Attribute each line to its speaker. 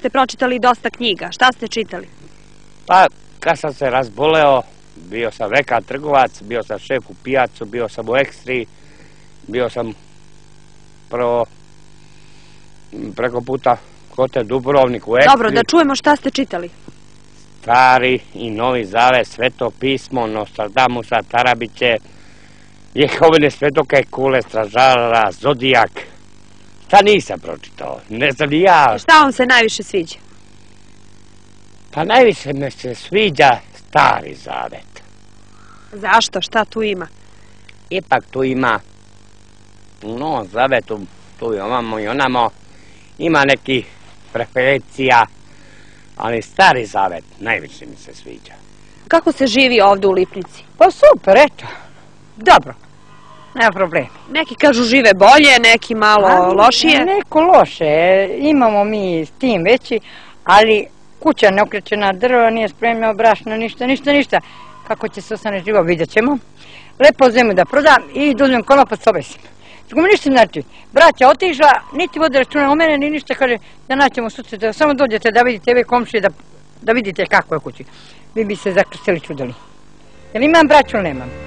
Speaker 1: ste pročitali dosta knjiga. Šta ste čitali?
Speaker 2: Pa, kad sam se razboleo, bio sam veka trgovac, bio sam šef u pijacu, bio sam u Ekstri, bio sam prvo preko puta Kote Dubrovnik u Ekstri.
Speaker 1: Dobro, da čujemo šta ste čitali.
Speaker 2: Stari i Novi Zavet, Sveto pismo, Nostradamusa, Tarabiće, Jehovine svetoke, kule stražara, Zodijak. Šta nisam pročitao? Ne znam ni ja.
Speaker 1: Šta vam se najviše sviđa?
Speaker 2: Pa najviše me se sviđa Stari Zavet.
Speaker 1: Zašto? Šta tu ima?
Speaker 2: Ipak tu ima u Novom Zavetu, tu i ovamo i onamo, ima nekih preferencija, ali Stari Zavet najviše mi se sviđa.
Speaker 1: Kako se živi ovdje u Lipnici?
Speaker 3: Pa super, eto. Dobro. Nema problema.
Speaker 1: Neki kažu žive bolje, neki malo lošije.
Speaker 3: Neko loše. Imamo mi s tim veći, ali kuća neokrećena, drva nije spremna, brašna, ništa. Kako će se ostane živo, vidjet ćemo. Lepo zemlju da prodam i dozvem konopac s obesim. Tako mi ništa znači. Braća otišla, niti vode računa o mene, ni ništa, kaže da naćemo sutra, da samo dođete da vidite ove komšije, da vidite kako je kući. Vi bi se zakrstili čudili. Jel imam braću ili nemam?